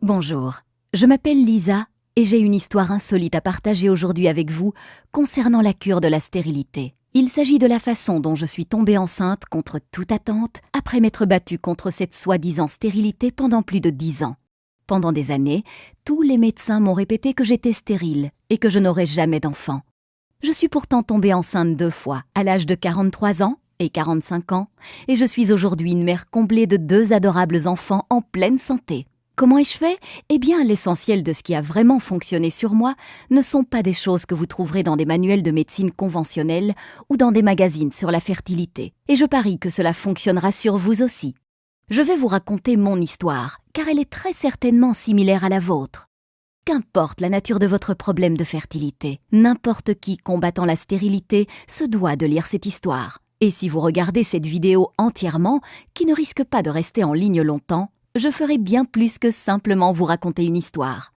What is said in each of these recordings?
Bonjour, je m'appelle Lisa et j'ai une histoire insolite à partager aujourd'hui avec vous concernant la cure de la stérilité. Il s'agit de la façon dont je suis tombée enceinte contre toute attente après m'être battue contre cette soi-disant stérilité pendant plus de 10 ans. Pendant des années, tous les médecins m'ont répété que j'étais stérile et que je n'aurais jamais d'enfant. Je suis pourtant tombée enceinte 2 fois, à l'âge de 43 ans et 45 ans, et je suis aujourd'hui une mère comblée de 2 adorables enfants en pleine santé. Comment ai-je fait ? Eh bien, l'essentiel de ce qui a vraiment fonctionné sur moi ne sont pas des choses que vous trouverez dans des manuels de médecine conventionnelle ou dans des magazines sur la fertilité. Et je parie que cela fonctionnera sur vous aussi. Je vais vous raconter mon histoire, car elle est très certainement similaire à la vôtre. Qu'importe la nature de votre problème de fertilité, n'importe qui combattant la stérilité se doit de lire cette histoire. Et si vous regardez cette vidéo entièrement, qui ne risque pas de rester en ligne longtemps, je ferai bien plus que simplement vous raconter une histoire.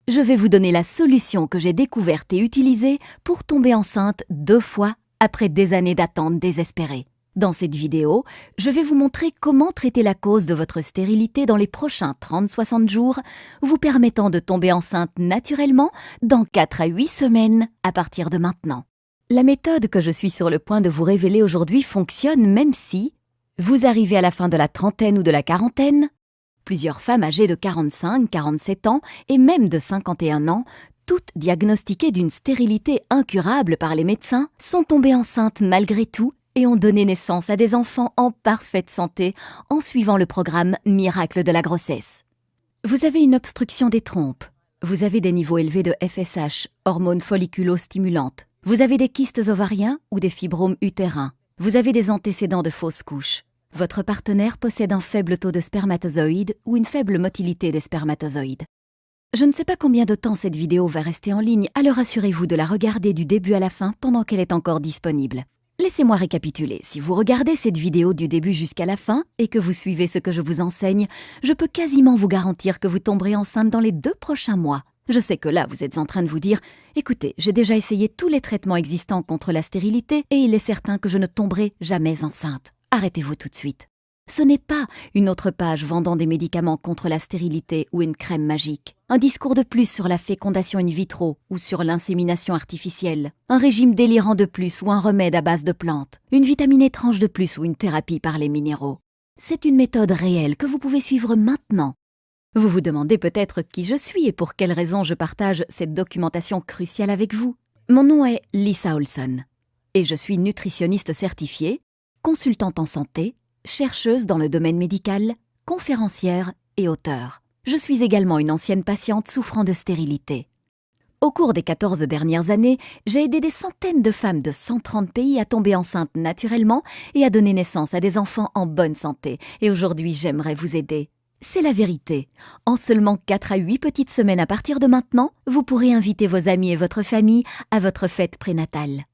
Je vais vous donner la solution que j'ai découverte et utilisée pour tomber enceinte 2 fois après des années d'attente désespérée. Dans cette vidéo, je vais vous montrer comment traiter la cause de votre stérilité dans les prochains 30-60 jours, vous permettant de tomber enceinte naturellement dans 4 à 8 semaines à partir de maintenant. La méthode que je suis sur le point de vous révéler aujourd'hui fonctionne même si vous arrivez à la fin de la trentaine ou de la quarantaine. Plusieurs femmes âgées de 45, 47 ans et même de 51 ans, toutes diagnostiquées d'une stérilité incurable par les médecins, sont tombées enceintes malgré tout et ont donné naissance à des enfants en parfaite santé en suivant le programme Miracle de la grossesse. Vous avez une obstruction des trompes, vous avez des niveaux élevés de FSH, hormones folliculo-stimulantes, vous avez des kystes ovariens ou des fibromes utérins, vous avez des antécédents de fausses couches. Votre partenaire possède un faible taux de spermatozoïdes ou une faible motilité des spermatozoïdes. Je ne sais pas combien de temps cette vidéo va rester en ligne, alors assurez-vous de la regarder du début à la fin pendant qu'elle est encore disponible. Laissez-moi récapituler. Si vous regardez cette vidéo du début jusqu'à la fin et que vous suivez ce que je vous enseigne, je peux quasiment vous garantir que vous tomberez enceinte dans les 2 prochains mois. Je sais que là, vous êtes en train de vous dire « Écoutez, j'ai déjà essayé tous les traitements existants contre la stérilité et il est certain que je ne tomberai jamais enceinte. » Arrêtez-vous tout de suite. Ce n'est pas une autre page vendant des médicaments contre la stérilité ou une crème magique. Un discours de plus sur la fécondation in vitro ou sur l'insémination artificielle. Un régime délirant de plus ou un remède à base de plantes. Une vitamine étrange de plus ou une thérapie par les minéraux. C'est une méthode réelle que vous pouvez suivre maintenant. Vous vous demandez peut-être qui je suis et pour quelles raisons je partage cette documentation cruciale avec vous. Mon nom est Lisa Olson et je suis nutritionniste certifiée, consultante en santé, chercheuse dans le domaine médical, conférencière et auteure. Je suis également une ancienne patiente souffrant de stérilité. Au cours des 14 dernières années, j'ai aidé des centaines de femmes de 130 pays à tomber enceintes naturellement et à donner naissance à des enfants en bonne santé. Et aujourd'hui, j'aimerais vous aider. C'est la vérité. En seulement 4 à 8 petites semaines à partir de maintenant, vous pourrez inviter vos amis et votre famille à votre fête prénatale.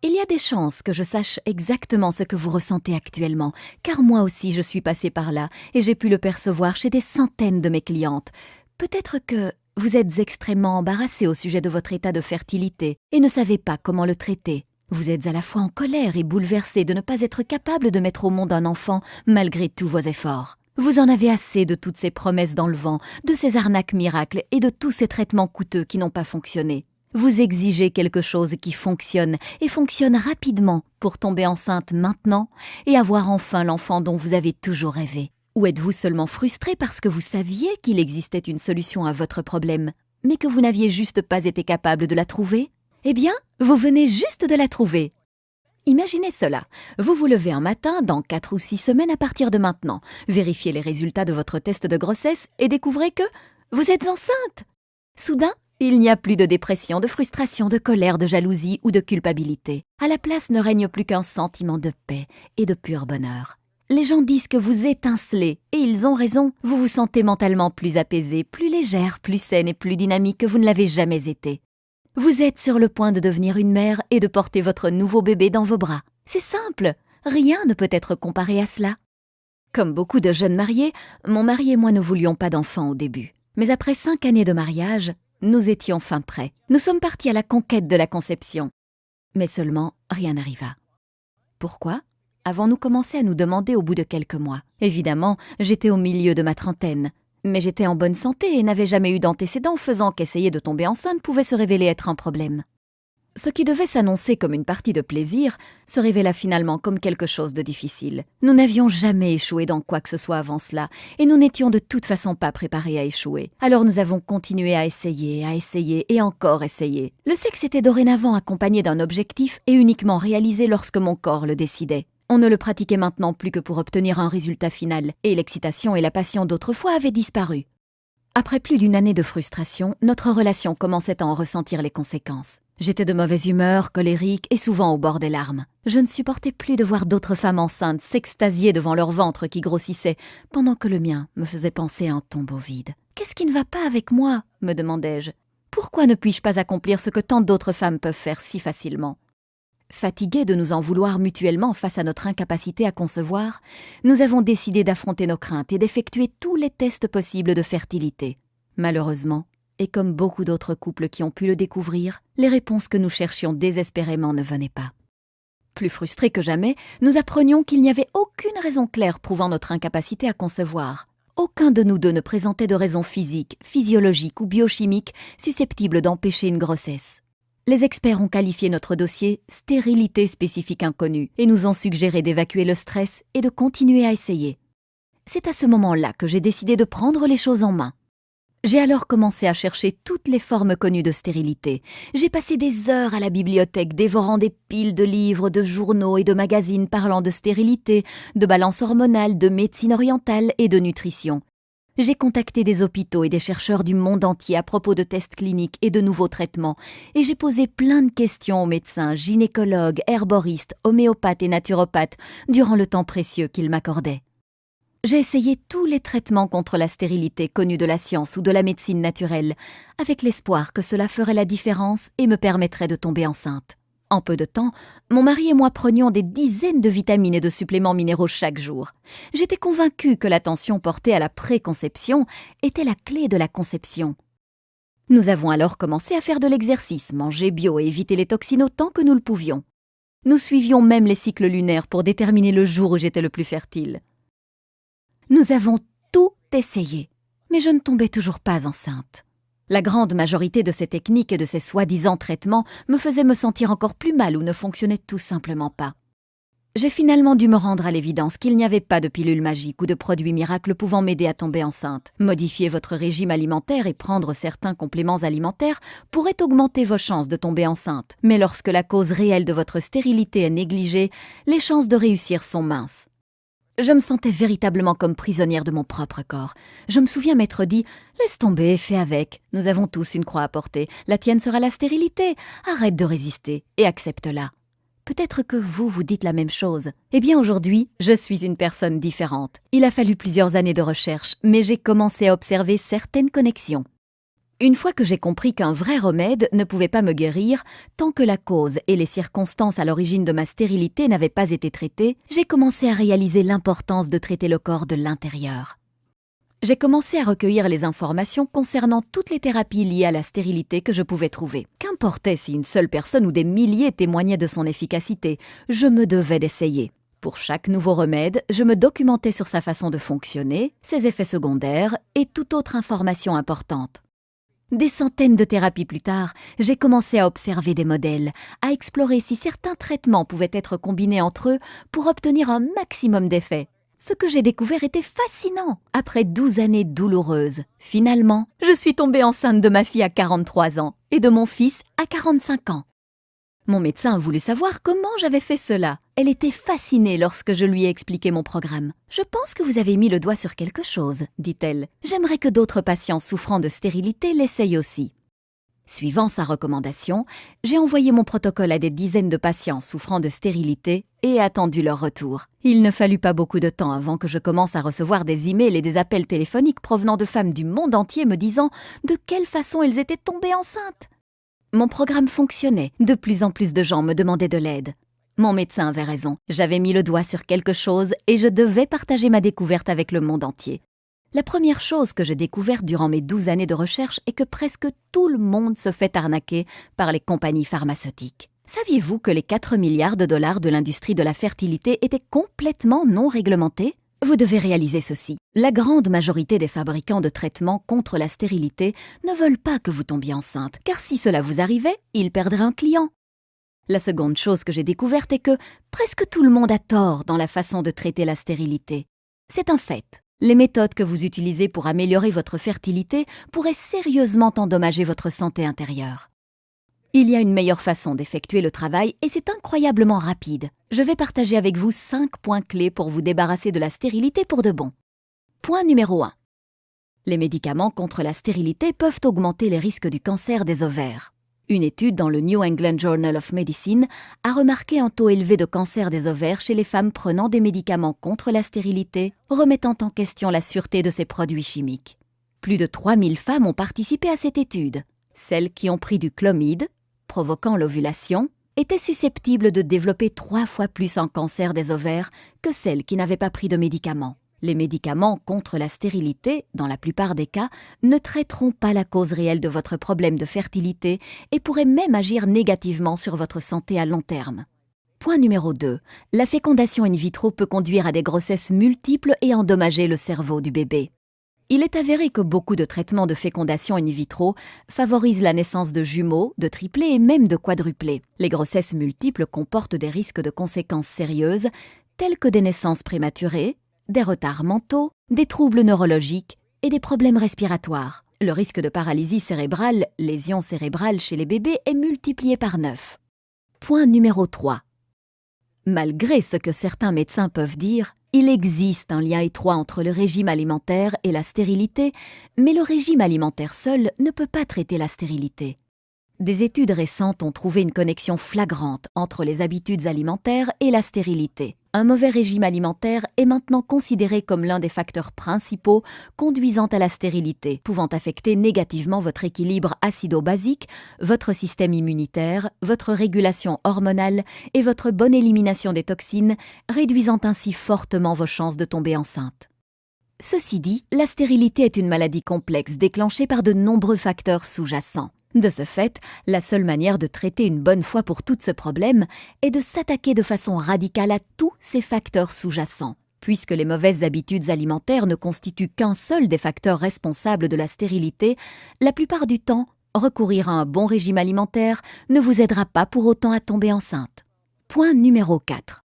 Il y a des chances que je sache exactement ce que vous ressentez actuellement, car moi aussi je suis passée par là et j'ai pu le percevoir chez des centaines de mes clientes. Peut-être que vous êtes extrêmement embarrassée au sujet de votre état de fertilité et ne savez pas comment le traiter. Vous êtes à la fois en colère et bouleversée de ne pas être capable de mettre au monde un enfant malgré tous vos efforts. Vous en avez assez de toutes ces promesses dans le vent, de ces arnaques miracles et de tous ces traitements coûteux qui n'ont pas fonctionné. Vous exigez quelque chose qui fonctionne et fonctionne rapidement pour tomber enceinte maintenant et avoir enfin l'enfant dont vous avez toujours rêvé. Ou êtes-vous seulement frustré parce que vous saviez qu'il existait une solution à votre problème, mais que vous n'aviez juste pas été capable de la trouver ? Eh bien, vous venez juste de la trouver. Imaginez cela, vous vous levez un matin dans 4 ou 6 semaines à partir de maintenant, vérifiez les résultats de votre test de grossesse et découvrez que vous êtes enceinte. Soudain, il n'y a plus de dépression, de frustration, de colère, de jalousie ou de culpabilité. À la place ne règne plus qu'un sentiment de paix et de pur bonheur. Les gens disent que vous étincelez, et ils ont raison. Vous vous sentez mentalement plus apaisée, plus légère, plus saine et plus dynamique que vous ne l'avez jamais été. Vous êtes sur le point de devenir une mère et de porter votre nouveau bébé dans vos bras. C'est simple, rien ne peut être comparé à cela. Comme beaucoup de jeunes mariés, mon mari et moi ne voulions pas d'enfants au début. Mais après 5 années de mariage, nous étions fin prêts. Nous sommes partis à la conquête de la conception. Mais seulement, rien n'arriva. Pourquoi ? Avons-nous commencé à nous demander au bout de quelques mois. Évidemment, j'étais au milieu de ma trentaine. Mais j'étais en bonne santé et n'avais jamais eu d'antécédents faisant qu'essayer de tomber enceinte pouvait se révéler être un problème. Ce qui devait s'annoncer comme une partie de plaisir se révéla finalement comme quelque chose de difficile. Nous n'avions jamais échoué dans quoi que ce soit avant cela, et nous n'étions de toute façon pas préparés à échouer. Alors nous avons continué à essayer et encore essayer. Le sexe était dorénavant accompagné d'un objectif et uniquement réalisé lorsque mon corps le décidait. On ne le pratiquait maintenant plus que pour obtenir un résultat final, et l'excitation et la passion d'autrefois avaient disparu. Après plus d'une année de frustration, notre relation commençait à en ressentir les conséquences. J'étais de mauvaise humeur, colérique et souvent au bord des larmes. Je ne supportais plus de voir d'autres femmes enceintes s'extasier devant leur ventre qui grossissait, pendant que le mien me faisait penser à un tombeau vide. « Qu'est-ce qui ne va pas avec moi ?» me demandais-je. « Pourquoi ne puis-je pas accomplir ce que tant d'autres femmes peuvent faire si facilement ?» Fatigués de nous en vouloir mutuellement face à notre incapacité à concevoir, nous avons décidé d'affronter nos craintes et d'effectuer tous les tests possibles de fertilité. Malheureusement, et comme beaucoup d'autres couples qui ont pu le découvrir, les réponses que nous cherchions désespérément ne venaient pas. Plus frustrés que jamais, nous apprenions qu'il n'y avait aucune raison claire prouvant notre incapacité à concevoir. Aucun de nous deux ne présentait de raison physique, physiologique ou biochimique susceptible d'empêcher une grossesse. Les experts ont qualifié notre dossier « stérilité spécifique inconnue » et nous ont suggéré d'évacuer le stress et de continuer à essayer. C'est à ce moment-là que j'ai décidé de prendre les choses en main. J'ai alors commencé à chercher toutes les formes connues de stérilité. J'ai passé des heures à la bibliothèque dévorant des piles de livres, de journaux et de magazines parlant de stérilité, de balance hormonale, de médecine orientale et de nutrition. J'ai contacté des hôpitaux et des chercheurs du monde entier à propos de tests cliniques et de nouveaux traitements, et j'ai posé plein de questions aux médecins, gynécologues, herboristes, homéopathes et naturopathes durant le temps précieux qu'ils m'accordaient. J'ai essayé tous les traitements contre la stérilité connus de la science ou de la médecine naturelle, avec l'espoir que cela ferait la différence et me permettrait de tomber enceinte. En peu de temps, mon mari et moi prenions des dizaines de vitamines et de suppléments minéraux chaque jour. J'étais convaincue que l'attention portée à la préconception était la clé de la conception. Nous avons alors commencé à faire de l'exercice, manger bio et éviter les toxines autant que nous le pouvions. Nous suivions même les cycles lunaires pour déterminer le jour où j'étais le plus fertile. Nous avons tout essayé, mais je ne tombais toujours pas enceinte. La grande majorité de ces techniques et de ces soi-disant traitements me faisaient me sentir encore plus mal ou ne fonctionnaient tout simplement pas. J'ai finalement dû me rendre à l'évidence qu'il n'y avait pas de pilule magique ou de produit miracle pouvant m'aider à tomber enceinte. Modifier votre régime alimentaire et prendre certains compléments alimentaires pourrait augmenter vos chances de tomber enceinte. Mais lorsque la cause réelle de votre stérilité est négligée, les chances de réussir sont minces. Je me sentais véritablement comme prisonnière de mon propre corps. Je me souviens m'être dit « Laisse tomber, fais avec. Nous avons tous une croix à porter. La tienne sera la stérilité. Arrête de résister et accepte-la. » Peut-être que vous vous dites la même chose. Eh bien aujourd'hui, je suis une personne différente. Il a fallu plusieurs années de recherche, mais j'ai commencé à observer certaines connexions. Une fois que j'ai compris qu'un vrai remède ne pouvait pas me guérir, tant que la cause et les circonstances à l'origine de ma stérilité n'avaient pas été traitées, j'ai commencé à réaliser l'importance de traiter le corps de l'intérieur. J'ai commencé à recueillir les informations concernant toutes les thérapies liées à la stérilité que je pouvais trouver. Qu'importait si une seule personne ou des milliers témoignaient de son efficacité, je me devais d'essayer. Pour chaque nouveau remède, je me documentais sur sa façon de fonctionner, ses effets secondaires et toute autre information importante. Des centaines de thérapies plus tard, j'ai commencé à observer des modèles, à explorer si certains traitements pouvaient être combinés entre eux pour obtenir un maximum d'effets. Ce que j'ai découvert était fascinant. Après 12 années douloureuses, finalement, je suis tombée enceinte de ma fille à 43 ans et de mon fils à 45 ans. Mon médecin a voulu savoir comment j'avais fait cela. Elle était fascinée lorsque je lui ai expliqué mon programme. « Je pense que vous avez mis le doigt sur quelque chose, » dit-elle. « J'aimerais que d'autres patients souffrant de stérilité l'essayent aussi. » Suivant sa recommandation, j'ai envoyé mon protocole à des dizaines de patients souffrant de stérilité et attendu leur retour. Il ne fallut pas beaucoup de temps avant que je commence à recevoir des emails et des appels téléphoniques provenant de femmes du monde entier me disant de quelle façon elles étaient tombées enceintes. Mon programme fonctionnait, de plus en plus de gens me demandaient de l'aide. Mon médecin avait raison, j'avais mis le doigt sur quelque chose et je devais partager ma découverte avec le monde entier. La première chose que j'ai découverte durant mes 12 années de recherche est que presque tout le monde se fait arnaquer par les compagnies pharmaceutiques. Saviez-vous que les 4 milliards de dollars de l'industrie de la fertilité étaient complètement non réglementés ? Vous devez réaliser ceci. La grande majorité des fabricants de traitements contre la stérilité ne veulent pas que vous tombiez enceinte, car si cela vous arrivait, ils perdraient un client. La seconde chose que j'ai découverte est que presque tout le monde a tort dans la façon de traiter la stérilité. C'est un fait. Les méthodes que vous utilisez pour améliorer votre fertilité pourraient sérieusement endommager votre santé intérieure. Il y a une meilleure façon d'effectuer le travail et c'est incroyablement rapide. Je vais partager avec vous 5 points clés pour vous débarrasser de la stérilité pour de bon. Point numéro 1. Les médicaments contre la stérilité peuvent augmenter les risques du cancer des ovaires. Une étude dans le New England Journal of Medicine a remarqué un taux élevé de cancer des ovaires chez les femmes prenant des médicaments contre la stérilité, remettant en question la sûreté de ces produits chimiques. Plus de 3000 femmes ont participé à cette étude. Celles qui ont pris du clomide, provoquant l'ovulation, étaient susceptibles de développer 3 fois plus un cancer des ovaires que celles qui n'avaient pas pris de médicaments. Les médicaments contre la stérilité, dans la plupart des cas, ne traiteront pas la cause réelle de votre problème de fertilité et pourraient même agir négativement sur votre santé à long terme. Point numéro 2. La fécondation in vitro peut conduire à des grossesses multiples et endommager le cerveau du bébé. Il est avéré que beaucoup de traitements de fécondation in vitro favorisent la naissance de jumeaux, de triplés et même de quadruplés. Les grossesses multiples comportent des risques de conséquences sérieuses, telles que des naissances prématurées, des retards mentaux, des troubles neurologiques et des problèmes respiratoires. Le risque de paralysie cérébrale, lésion cérébrale chez les bébés est multiplié par 9. Point numéro 3. Malgré ce que certains médecins peuvent dire, il existe un lien étroit entre le régime alimentaire et la stérilité, mais le régime alimentaire seul ne peut pas traiter la stérilité. Des études récentes ont trouvé une connexion flagrante entre les habitudes alimentaires et la stérilité. Un mauvais régime alimentaire est maintenant considéré comme l'un des facteurs principaux conduisant à la stérilité, pouvant affecter négativement votre équilibre acido-basique, votre système immunitaire, votre régulation hormonale et votre bonne élimination des toxines, réduisant ainsi fortement vos chances de tomber enceinte. Ceci dit, la stérilité est une maladie complexe déclenchée par de nombreux facteurs sous-jacents. De ce fait, la seule manière de traiter une bonne fois pour toutes ce problème est de s'attaquer de façon radicale à tous ces facteurs sous-jacents. Puisque les mauvaises habitudes alimentaires ne constituent qu'un seul des facteurs responsables de la stérilité, la plupart du temps, recourir à un bon régime alimentaire ne vous aidera pas pour autant à tomber enceinte. Point numéro 4.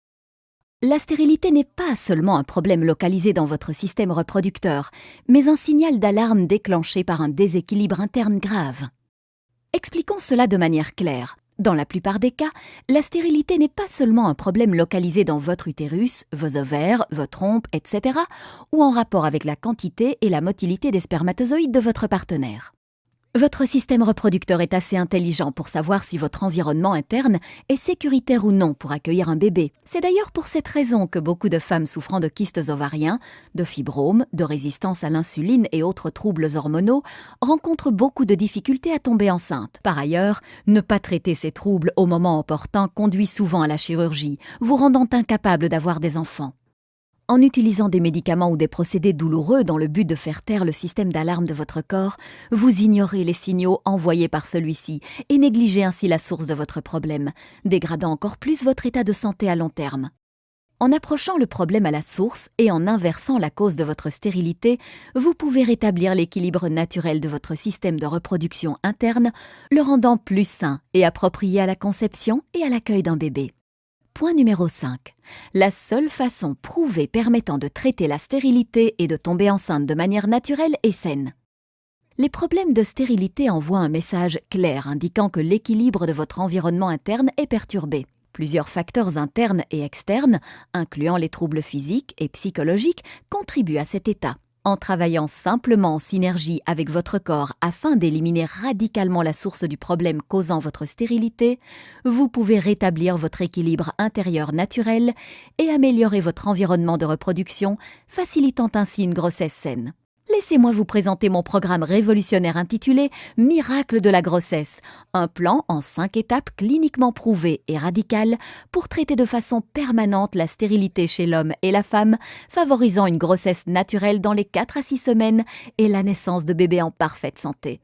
La stérilité n'est pas seulement un problème localisé dans votre système reproducteur, mais un signal d'alarme déclenché par un déséquilibre interne grave. Expliquons cela de manière claire. Dans la plupart des cas, la stérilité n'est pas seulement un problème localisé dans votre utérus, vos ovaires, vos trompes, etc., ou en rapport avec la quantité et la motilité des spermatozoïdes de votre partenaire. Votre système reproducteur est assez intelligent pour savoir si votre environnement interne est sécuritaire ou non pour accueillir un bébé. C'est d'ailleurs pour cette raison que beaucoup de femmes souffrant de kystes ovariens, de fibromes, de résistance à l'insuline et autres troubles hormonaux rencontrent beaucoup de difficultés à tomber enceinte. Par ailleurs, ne pas traiter ces troubles au moment opportun conduit souvent à la chirurgie, vous rendant incapable d'avoir des enfants. En utilisant des médicaments ou des procédés douloureux dans le but de faire taire le système d'alarme de votre corps, vous ignorez les signaux envoyés par celui-ci et négligez ainsi la source de votre problème, dégradant encore plus votre état de santé à long terme. En approchant le problème à la source et en inversant la cause de votre stérilité, vous pouvez rétablir l'équilibre naturel de votre système de reproduction interne, le rendant plus sain et approprié à la conception et à l'accueil d'un bébé. Point numéro 5. La seule façon prouvée permettant de traiter la stérilité et de tomber enceinte de manière naturelle et saine. Les problèmes de stérilité envoient un message clair indiquant que l'équilibre de votre environnement interne est perturbé. Plusieurs facteurs internes et externes, incluant les troubles physiques et psychologiques, contribuent à cet état. En travaillant simplement en synergie avec votre corps afin d'éliminer radicalement la source du problème causant votre stérilité, vous pouvez rétablir votre équilibre intérieur naturel et améliorer votre environnement de reproduction, facilitant ainsi une grossesse saine. Laissez-moi vous présenter mon programme révolutionnaire intitulé « Miracle de la grossesse », un plan en 5 étapes cliniquement prouvé et radical pour traiter de façon permanente la stérilité chez l'homme et la femme, favorisant une grossesse naturelle dans les 4 à 6 semaines et la naissance de bébés en parfaite santé.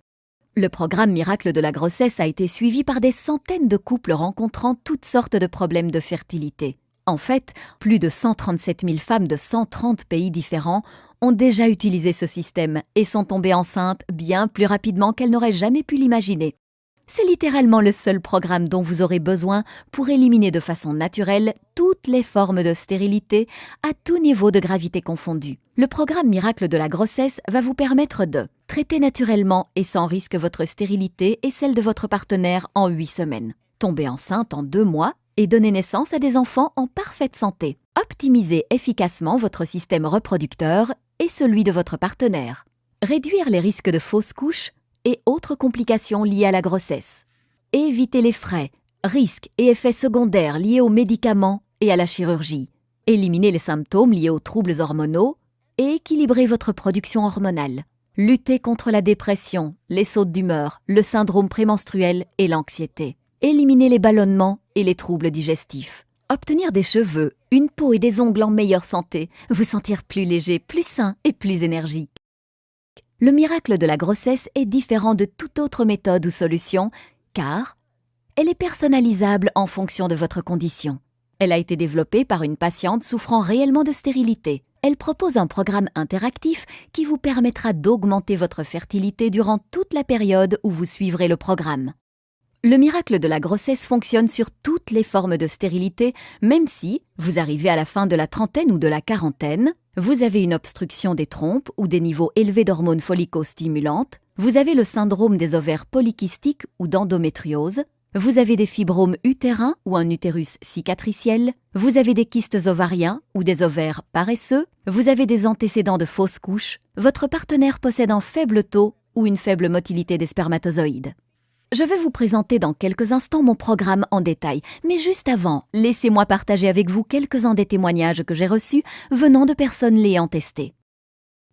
Le programme Miracle de la grossesse a été suivi par des centaines de couples rencontrant toutes sortes de problèmes de fertilité. En fait, plus de 137 000 femmes de 130 pays différents ont déjà utilisé ce système et sont tombées enceintes bien plus rapidement qu'elles n'auraient jamais pu l'imaginer. C'est littéralement le seul programme dont vous aurez besoin pour éliminer de façon naturelle toutes les formes de stérilité à tout niveau de gravité confondu. Le programme Miracle de la grossesse va vous permettre de traiter naturellement et sans risque votre stérilité et celle de votre partenaire en 8 semaines, tomber enceinte en 2 mois et donner naissance à des enfants en parfaite santé, optimiser efficacement votre système reproducteur et celui de votre partenaire, réduire les risques de fausses couches et autres complications liées à la grossesse. Éviter les frais, risques et effets secondaires liés aux médicaments et à la chirurgie. Éliminer les symptômes liés aux troubles hormonaux et équilibrer votre production hormonale. Lutter contre la dépression, les sautes d'humeur, le syndrome prémenstruel et l'anxiété. Éliminer les ballonnements et les troubles digestifs. Obtenir des cheveux, une peau et des ongles en meilleure santé. Vous sentir plus léger, plus sain et plus énergique. Le miracle de la grossesse est différent de toute autre méthode ou solution, car elle est personnalisable en fonction de votre condition. Elle a été développée par une patiente souffrant réellement de stérilité. Elle propose un programme interactif qui vous permettra d'augmenter votre fertilité durant toute la période où vous suivrez le programme. Le miracle de la grossesse fonctionne sur toutes les formes de stérilité, même si vous arrivez à la fin de la trentaine ou de la quarantaine, vous avez une obstruction des trompes ou des niveaux élevés d'hormones follicostimulantes, vous avez le syndrome des ovaires polykystiques ou d'endométriose, vous avez des fibromes utérins ou un utérus cicatriciel, vous avez des kystes ovariens ou des ovaires paresseux, vous avez des antécédents de fausses couches, votre partenaire possède un faible taux ou une faible motilité des spermatozoïdes. Je vais vous présenter dans quelques instants mon programme en détail, mais juste avant, laissez-moi partager avec vous quelques-uns des témoignages que j'ai reçus venant de personnes l'ayant testé.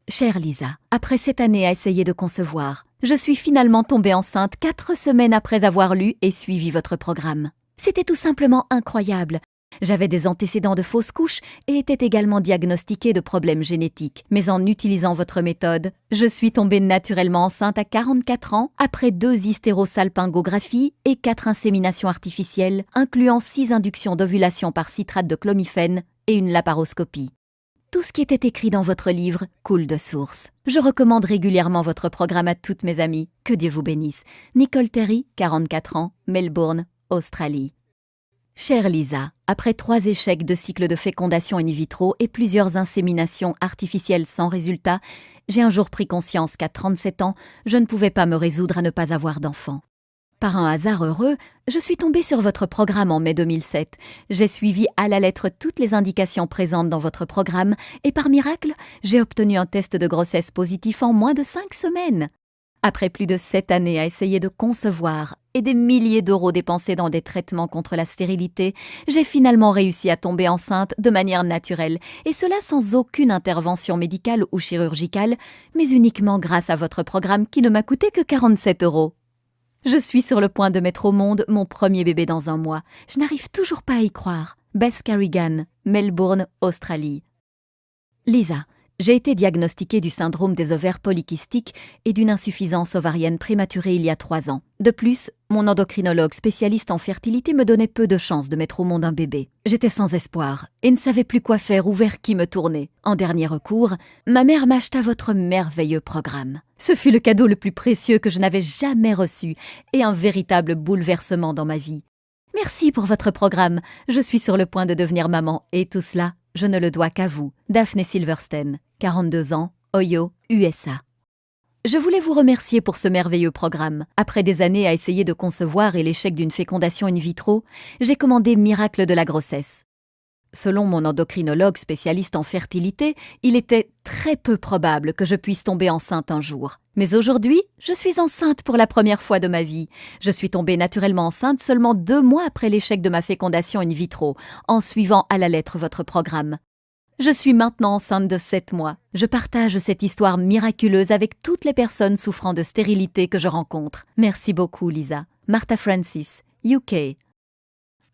Chère Lisa, après 7 années à essayer de concevoir, je suis finalement tombée enceinte 4 semaines après avoir lu et suivi votre programme. C'était tout simplement incroyable. J'avais des antécédents de fausses couches et était également diagnostiquée de problèmes génétiques. Mais en utilisant votre méthode, je suis tombée naturellement enceinte à 44 ans après 2 hystérosalpingographies et 4 inséminations artificielles, incluant 6 inductions d'ovulation par citrate de clomifène et une laparoscopie. Tout ce qui était écrit dans votre livre coule de source. Je recommande régulièrement votre programme à toutes mes amies. Que Dieu vous bénisse. Nicole Terry, 44 ans, Melbourne, Australie. Chère Lisa, après 3 échecs de cycle de fécondation in vitro et plusieurs inséminations artificielles sans résultat, j'ai un jour pris conscience qu'à 37 ans, je ne pouvais pas me résoudre à ne pas avoir d'enfant. Par un hasard heureux, je suis tombée sur votre programme en mai 2007. J'ai suivi à la lettre toutes les indications présentes dans votre programme et par miracle, j'ai obtenu un test de grossesse positif en moins de 5 semaines. Après plus de 7 années à essayer de concevoir et des milliers d'euros dépensés dans des traitements contre la stérilité, j'ai finalement réussi à tomber enceinte de manière naturelle, et cela sans aucune intervention médicale ou chirurgicale, mais uniquement grâce à votre programme qui ne m'a coûté que 47 €. Je suis sur le point de mettre au monde mon premier bébé dans 1 mois. Je n'arrive toujours pas à y croire. Beth Carrigan, Melbourne, Australie. Lisa, j'ai été diagnostiquée du syndrome des ovaires polykystiques et d'une insuffisance ovarienne prématurée il y a 3 ans. De plus, mon endocrinologue spécialiste en fertilité me donnait peu de chances de mettre au monde un bébé. J'étais sans espoir et ne savais plus quoi faire ou vers qui me tourner. En dernier recours, ma mère m'acheta votre merveilleux programme. Ce fut le cadeau le plus précieux que je n'avais jamais reçu et un véritable bouleversement dans ma vie. Merci pour votre programme. Je suis sur le point de devenir maman et tout cela, je ne le dois qu'à vous. Daphne Silverstein, 42 ans, Ohio, USA. Je voulais vous remercier pour ce merveilleux programme. Après des années à essayer de concevoir et l'échec d'une fécondation in vitro, j'ai commandé Miracle de la grossesse. Selon mon endocrinologue spécialiste en fertilité, il était très peu probable que je puisse tomber enceinte un jour. Mais aujourd'hui, je suis enceinte pour la première fois de ma vie. Je suis tombée naturellement enceinte seulement 2 mois après l'échec de ma fécondation in vitro, en suivant à la lettre votre programme. Je suis maintenant enceinte de 7 mois. Je partage cette histoire miraculeuse avec toutes les personnes souffrant de stérilité que je rencontre. Merci beaucoup, Lisa. Martha Francis, UK.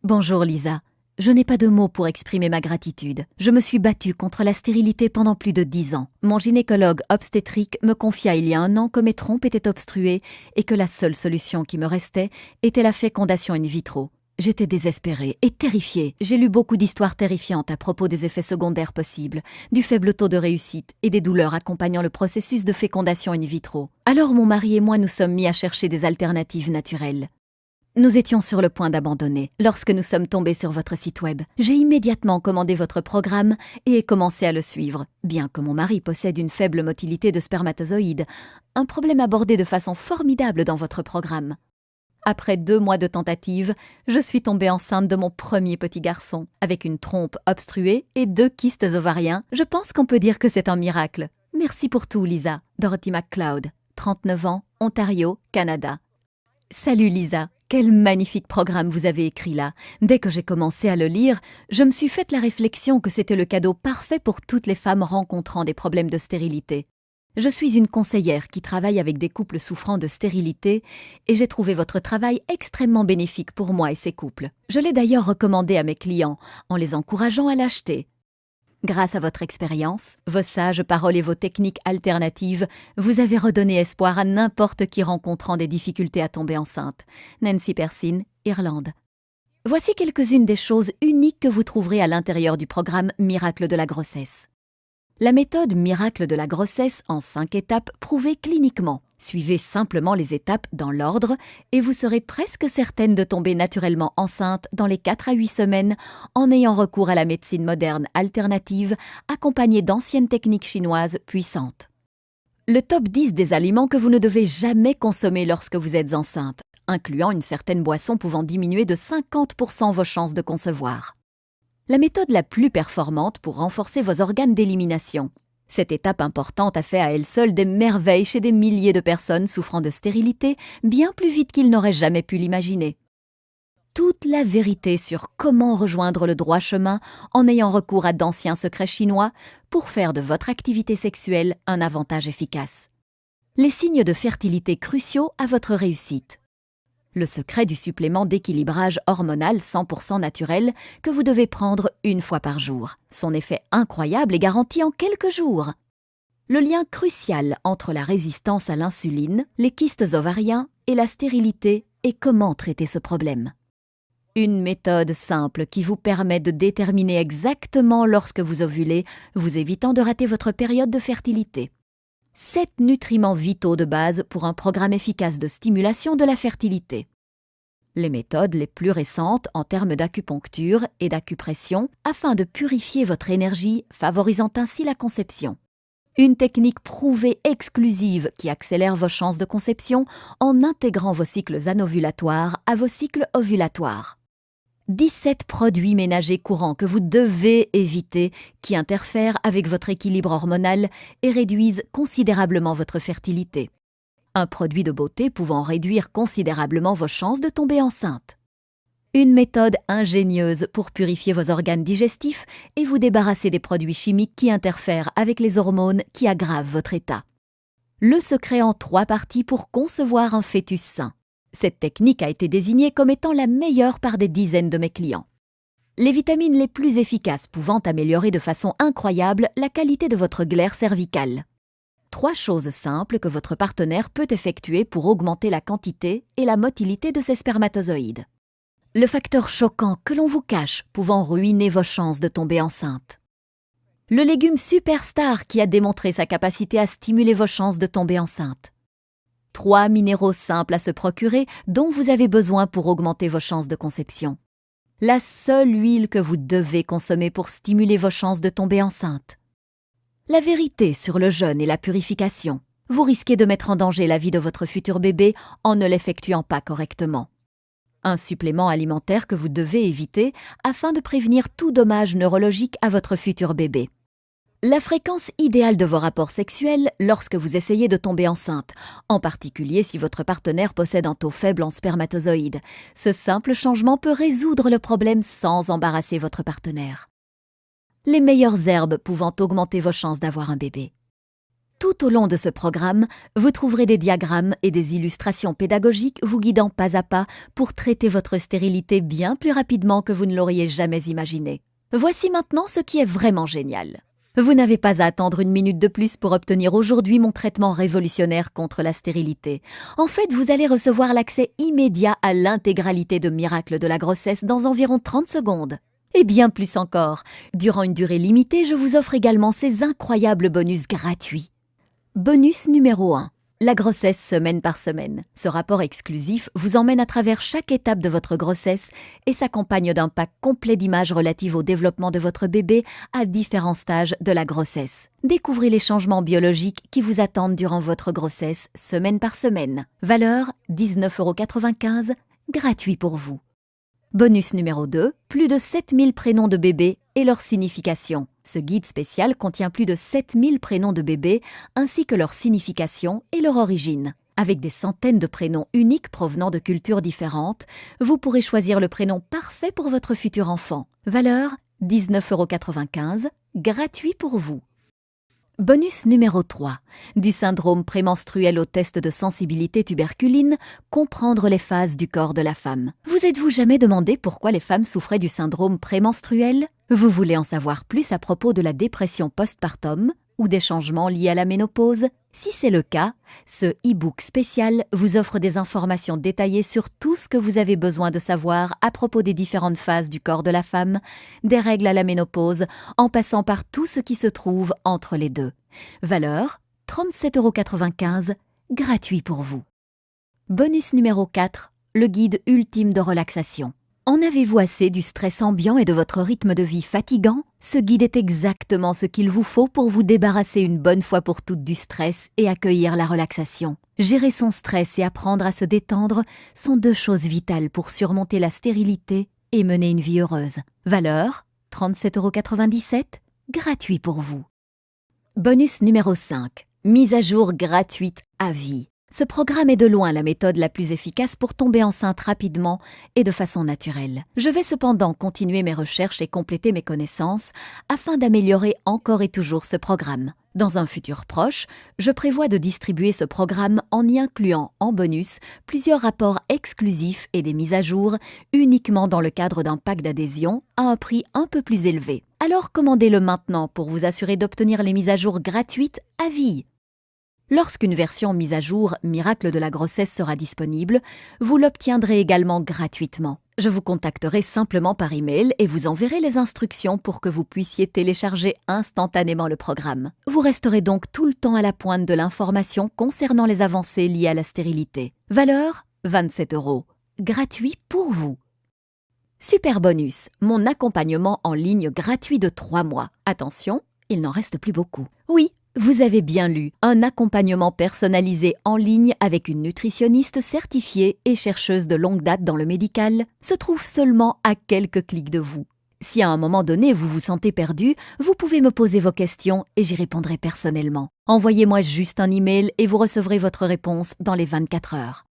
Bonjour, Lisa. Je n'ai pas de mots pour exprimer ma gratitude. Je me suis battue contre la stérilité pendant plus de 10 ans. Mon gynécologue obstétrique me confia il y a 1 an que mes trompes étaient obstruées et que la seule solution qui me restait était la fécondation in vitro. J'étais désespérée et terrifiée. J'ai lu beaucoup d'histoires terrifiantes à propos des effets secondaires possibles, du faible taux de réussite et des douleurs accompagnant le processus de fécondation in vitro. Alors mon mari et moi nous sommes mis à chercher des alternatives naturelles. Nous étions sur le point d'abandonner lorsque nous sommes tombés sur votre site web. J'ai immédiatement commandé votre programme et ai commencé à le suivre, bien que mon mari possède une faible motilité de spermatozoïdes, un problème abordé de façon formidable dans votre programme. Après 2 mois de tentatives, je suis tombée enceinte de mon premier petit garçon. Avec une trompe obstruée et 2 kystes ovariens, je pense qu'on peut dire que c'est un miracle. Merci pour tout, Lisa. Dorothy McCloud, 39 ans, Ontario, Canada. Salut Lisa, quel magnifique programme vous avez écrit là. Dès que j'ai commencé à le lire, je me suis fait la réflexion que c'était le cadeau parfait pour toutes les femmes rencontrant des problèmes de stérilité. Je suis une conseillère qui travaille avec des couples souffrant de stérilité et j'ai trouvé votre travail extrêmement bénéfique pour moi et ces couples. Je l'ai d'ailleurs recommandé à mes clients en les encourageant à l'acheter. Grâce à votre expérience, vos sages paroles et vos techniques alternatives, vous avez redonné espoir à n'importe qui rencontrant des difficultés à tomber enceinte. Nancy Persine, Irlande. Voici quelques-unes des choses uniques que vous trouverez à l'intérieur du programme Miracle de la grossesse. La méthode Miracle de la grossesse en 5 étapes prouvée cliniquement. Suivez simplement les étapes dans l'ordre et vous serez presque certaine de tomber naturellement enceinte dans les 4 à 8 semaines en ayant recours à la médecine moderne alternative accompagnée d'anciennes techniques chinoises puissantes. Le top 10 des aliments que vous ne devez jamais consommer lorsque vous êtes enceinte, incluant une certaine boisson pouvant diminuer de 50% vos chances de concevoir. La méthode la plus performante pour renforcer vos organes d'élimination. Cette étape importante a fait à elle seule des merveilles chez des milliers de personnes souffrant de stérilité, bien plus vite qu'ils n'auraient jamais pu l'imaginer. Toute la vérité sur comment rejoindre le droit chemin en ayant recours à d'anciens secrets chinois pour faire de votre activité sexuelle un avantage efficace. Les signes de fertilité cruciaux à votre réussite. Le secret du supplément d'équilibrage hormonal 100% naturel que vous devez prendre 1 fois par jour. Son effet incroyable est garanti en quelques jours. Le lien crucial entre la résistance à l'insuline, les kystes ovariens et la stérilité et comment traiter ce problème. Une méthode simple qui vous permet de déterminer exactement lorsque vous ovulez, vous évitant de rater votre période de fertilité. 7 nutriments vitaux de base pour un programme efficace de stimulation de la fertilité. Les méthodes les plus récentes en termes d'acupuncture et d'acupression afin de purifier votre énergie, favorisant ainsi la conception. Une technique prouvée exclusive qui accélère vos chances de conception en intégrant vos cycles anovulatoires à vos cycles ovulatoires. 17 produits ménagers courants que vous devez éviter qui interfèrent avec votre équilibre hormonal et réduisent considérablement votre fertilité. Un produit de beauté pouvant réduire considérablement vos chances de tomber enceinte. Une méthode ingénieuse pour purifier vos organes digestifs et vous débarrasser des produits chimiques qui interfèrent avec les hormones qui aggravent votre état. Le secret en 3 parties pour concevoir un fœtus sain. Cette technique a été désignée comme étant la meilleure par des dizaines de mes clients. Les vitamines les plus efficaces pouvant améliorer de façon incroyable la qualité de votre glaire cervicale. 3 choses simples que votre partenaire peut effectuer pour augmenter la quantité et la motilité de ses spermatozoïdes. Le facteur choquant que l'on vous cache pouvant ruiner vos chances de tomber enceinte. Le légume superstar qui a démontré sa capacité à stimuler vos chances de tomber enceinte. 3 minéraux simples à se procurer dont vous avez besoin pour augmenter vos chances de conception. La seule huile que vous devez consommer pour stimuler vos chances de tomber enceinte. La vérité sur le jeûne et la purification. Vous risquez de mettre en danger la vie de votre futur bébé en ne l'effectuant pas correctement. Un supplément alimentaire que vous devez éviter afin de prévenir tout dommage neurologique à votre futur bébé. La fréquence idéale de vos rapports sexuels lorsque vous essayez de tomber enceinte, en particulier si votre partenaire possède un taux faible en spermatozoïdes. Ce simple changement peut résoudre le problème sans embarrasser votre partenaire. Les meilleures herbes pouvant augmenter vos chances d'avoir un bébé. Tout au long de ce programme, vous trouverez des diagrammes et des illustrations pédagogiques vous guidant pas à pas pour traiter votre stérilité bien plus rapidement que vous ne l'auriez jamais imaginé. Voici maintenant ce qui est vraiment génial. Vous n'avez pas à attendre une minute de plus pour obtenir aujourd'hui mon traitement révolutionnaire contre la stérilité. En fait, vous allez recevoir l'accès immédiat à l'intégralité de Miracle de la grossesse dans environ 30 secondes. Et bien plus encore, durant une durée limitée, je vous offre également ces incroyables bonus gratuits. Bonus numéro 1. La grossesse semaine par semaine. Ce rapport exclusif vous emmène à travers chaque étape de votre grossesse et s'accompagne d'un pack complet d'images relatives au développement de votre bébé à différents stages de la grossesse. Découvrez les changements biologiques qui vous attendent durant votre grossesse semaine par semaine. Valeur 19,95 €, gratuit pour vous. Bonus numéro 2, plus de 7000 prénoms de bébés et leur signification. Ce guide spécial contient plus de 7000 prénoms de bébés ainsi que leur signification et leur origine. Avec des centaines de prénoms uniques provenant de cultures différentes, vous pourrez choisir le prénom parfait pour votre futur enfant. Valeur 19,95 €, gratuit pour vous. Bonus numéro 3. Du syndrome prémenstruel au test de sensibilité tuberculine, comprendre les phases du corps de la femme. Vous êtes-vous jamais demandé pourquoi les femmes souffraient du syndrome prémenstruel? Vous voulez en savoir plus à propos de la dépression postpartum ou des changements liés à la ménopause? Si c'est le cas, ce e-book spécial vous offre des informations détaillées sur tout ce que vous avez besoin de savoir à propos des différentes phases du corps de la femme, des règles à la ménopause, en passant par tout ce qui se trouve entre les deux. Valeur 37,95 €, gratuit pour vous. Bonus numéro 4, le guide ultime de relaxation. En avez-vous assez du stress ambiant et de votre rythme de vie fatigant? Ce guide est exactement ce qu'il vous faut pour vous débarrasser une bonne fois pour toutes du stress et accueillir la relaxation. Gérer son stress et apprendre à se détendre sont deux choses vitales pour surmonter la stérilité et mener une vie heureuse. Valeur 37,97 €, gratuit pour vous. Bonus numéro 5, mise à jour gratuite à vie. Ce programme est de loin la méthode la plus efficace pour tomber enceinte rapidement et de façon naturelle. Je vais cependant continuer mes recherches et compléter mes connaissances afin d'améliorer encore et toujours ce programme. Dans un futur proche, je prévois de distribuer ce programme en y incluant en bonus plusieurs rapports exclusifs et des mises à jour uniquement dans le cadre d'un pack d'adhésion à un prix un peu plus élevé. Alors commandez-le maintenant pour vous assurer d'obtenir les mises à jour gratuites à vie. Lorsqu'une version mise à jour Miracle de la grossesse sera disponible, vous l'obtiendrez également gratuitement. Je vous contacterai simplement par email et vous enverrai les instructions pour que vous puissiez télécharger instantanément le programme. Vous resterez donc tout le temps à la pointe de l'information concernant les avancées liées à la stérilité. Valeur 27 €, gratuit pour vous. Super bonus, mon accompagnement en ligne gratuit de 3 mois. Attention, il n'en reste plus beaucoup. Oui, vous avez bien lu, un accompagnement personnalisé en ligne avec une nutritionniste certifiée et chercheuse de longue date dans le médical se trouve seulement à quelques clics de vous. Si à un moment donné vous vous sentez perdu, vous pouvez me poser vos questions et j'y répondrai personnellement. Envoyez-moi juste un email et vous recevrez votre réponse dans les 24 heures.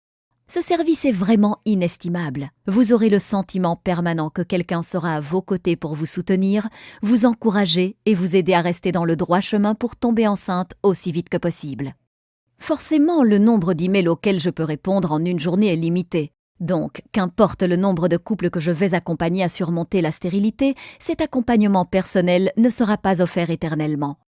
Ce service est vraiment inestimable. Vous aurez le sentiment permanent que quelqu'un sera à vos côtés pour vous soutenir, vous encourager et vous aider à rester dans le droit chemin pour tomber enceinte aussi vite que possible. Forcément, le nombre d'emails auxquels je peux répondre en une journée est limité. Donc, qu'importe le nombre de couples que je vais accompagner à surmonter la stérilité, cet accompagnement personnel ne sera pas offert éternellement.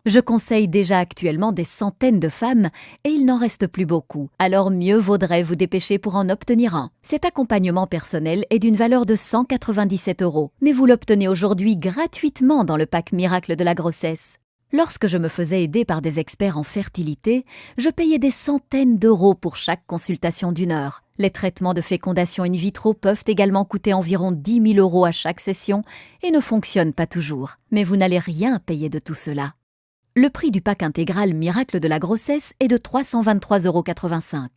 Je conseille déjà actuellement des centaines de femmes et il n'en reste plus beaucoup, alors mieux vaudrait vous dépêcher pour en obtenir un. Cet accompagnement personnel est d'une valeur de 197 €, mais vous l'obtenez aujourd'hui gratuitement dans le pack Miracle de la grossesse. Lorsque je me faisais aider par des experts en fertilité, je payais des centaines d'euros pour chaque consultation d'1 heure. Les traitements de fécondation in vitro peuvent également coûter environ 10 000 € à chaque session et ne fonctionnent pas toujours. Mais vous n'allez rien payer de tout cela. Le prix du pack intégral Miracle de la grossesse est de 323,85 €.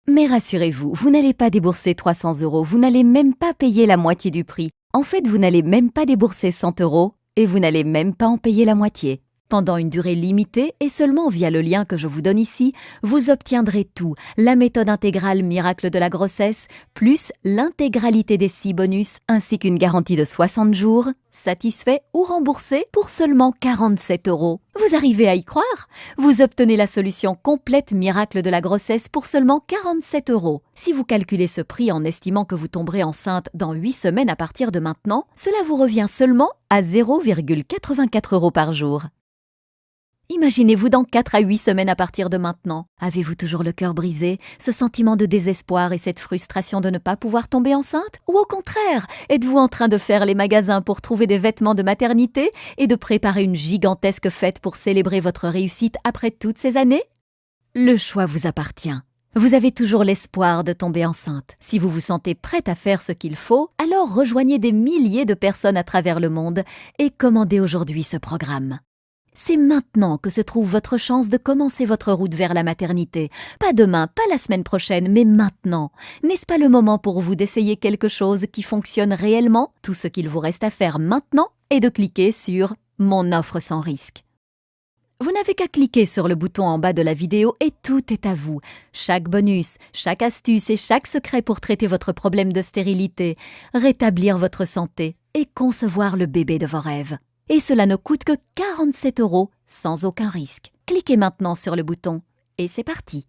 Mais rassurez-vous, vous n'allez pas débourser 300 €, vous n'allez même pas payer la moitié du prix. En fait, vous n'allez même pas débourser 100 € et vous n'allez même pas en payer la moitié. Pendant une durée limitée et seulement via le lien que je vous donne ici, vous obtiendrez tout, la méthode intégrale Miracle de la grossesse, plus l'intégralité des 6 bonus, ainsi qu'une garantie de 60 jours, satisfait ou remboursé pour seulement 47 €. Vous arrivez à y croire? Vous obtenez la solution complète Miracle de la grossesse pour seulement 47 €. Si vous calculez ce prix en estimant que vous tomberez enceinte dans 8 semaines à partir de maintenant, cela vous revient seulement à 0,84 € par jour. Imaginez-vous dans 4 à 8 semaines à partir de maintenant. Avez-vous toujours le cœur brisé, ce sentiment de désespoir et cette frustration de ne pas pouvoir tomber enceinte? Ou au contraire, êtes-vous en train de faire les magasins pour trouver des vêtements de maternité et de préparer une gigantesque fête pour célébrer votre réussite après toutes ces années? Le choix vous appartient. Vous avez toujours l'espoir de tomber enceinte. Si vous vous sentez prête à faire ce qu'il faut, alors rejoignez des milliers de personnes à travers le monde et commandez aujourd'hui ce programme. C'est maintenant que se trouve votre chance de commencer votre route vers la maternité. Pas demain, pas la semaine prochaine, mais maintenant. N'est-ce pas le moment pour vous d'essayer quelque chose qui fonctionne réellement? Tout ce qu'il vous reste à faire maintenant est de cliquer sur « Mon offre sans risque ». Vous n'avez qu'à cliquer sur le bouton en bas de la vidéo et tout est à vous. Chaque bonus, chaque astuce et chaque secret pour traiter votre problème de stérilité, rétablir votre santé et concevoir le bébé de vos rêves. Et cela ne coûte que 47 € sans aucun risque. Cliquez maintenant sur le bouton et c'est parti.